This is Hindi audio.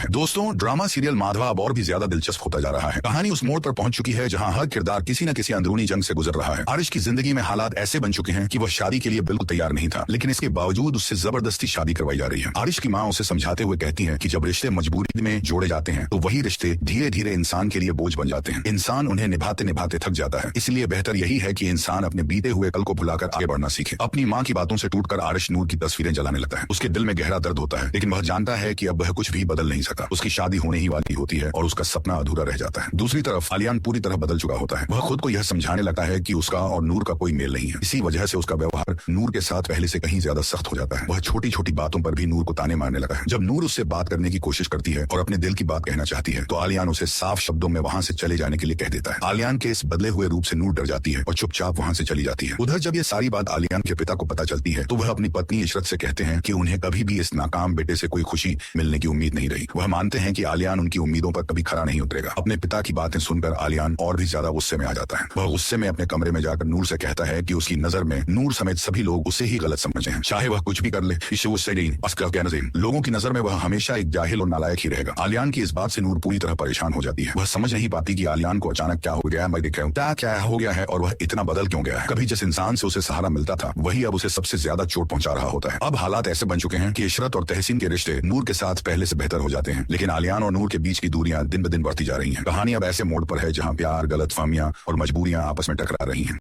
है। दोस्तों, ड्रामा सीरियल माधवा अब और भी ज्यादा दिलचस्प होता जा रहा है। कहानी उस मोड़ पर पहुंच चुकी है जहां हर किरदार किसी न किसी अंदरूनी जंग से गुजर रहा है। आरिश की जिंदगी में हालात ऐसे बन चुके हैं कि वह शादी के लिए बिल्कुल तैयार नहीं था, लेकिन इसके बावजूद उससे जबरदस्ती शादी करवाई जा रही है। आरिश की माँ उसे समझाते हुए कहती है कि जब रिश्ते मजबूरी में जोड़े जाते हैं तो वही रिश्ते धीरे धीरे इंसान के लिए बोझ बन जाते हैं। इंसान उन्हें निभाते निभाते थक जाता है। इसलिए बेहतर यही है कि इंसान अपने बीते हुए कल को भुलाकर आगे बढ़ना सीखे। अपनी माँ की बातों से टूटकर आरिश नूर की तस्वीरें जलाने लगता है। उसके दिल में गहरा दर्द होता है, लेकिन वह जानता है कि अब वह कुछ भी बदल नहीं सका। उसकी शादी होने ही वाली होती है और उसका सपना अधूरा रह जाता है। दूसरी तरफ आलियान पूरी तरह बदल चुका होता है। वह खुद को यह समझाने लगता है कि उसका और नूर का कोई मेल नहीं है। इसी वजह से उसका व्यवहार नूर के साथ पहले से कहीं ज्यादा सख्त हो जाता है। वह छोटी छोटी बातों पर भी नूर को ताने मारने लगा है। जब नूर उससे बात करने की कोशिश करती है और अपने दिल की बात कहना चाहती है तो आलियान उसे साफ शब्दों में वहां से चले जाने के लिए कह देता है। आलियान के इस बदले हुए रूप से नूर डर जाती है और चुपचाप वहां से चली जाती है। उधर जब ये सारी बात आलियान के पिता को पता चलती है तो वह अपनी पत्नी इशरत से कहते हैं कि उन्हें कभी भी इस नाकाम बेटे से कोई खुशी मिलने की उम्मीद नहीं रही। वह मानते हैं कि आलियान उनकी उम्मीदों पर कभी खरा नहीं उतरेगा। अपने पिता की बातें सुनकर आलियान और भी ज्यादा गुस्से में आ जाता है। वह गुस्से में अपने कमरे में जाकर नूर से कहता है कि उसकी नजर में नूर समेत सभी लोग उसे ही गलत समझे हैं, चाहे वह कुछ भी कर ले। लोगों की नजर में वह हमेशा एक जाहिल और नालायक ही रहेगा। आलियान की इस बात से नूर पूरी तरह परेशान हो जाती है। वह समझ नहीं पाती कि आलियान को अचानक क्या हो गया, क्या हो गया है और वह इतना बदल क्यों गया है। कभी जिस इंसान से उसे सहारा मिलता था वही अब उसे सबसे ज्यादा चोट पहुंचा रहा होता है। अब हालात ऐसे बन चुके हैं कि इशरत और तहसीन के रिश्ते नूर के साथ पहले से बेहतर हो जाते हैं, लेकिन आलियान और नूर के बीच की दूरियां दिन ब दिन बढ़ती जा रही हैं। कहानी अब ऐसे मोड़ पर है जहां प्यार, गलतफहमियां और मजबूरियां आपस में टकरा रही हैं।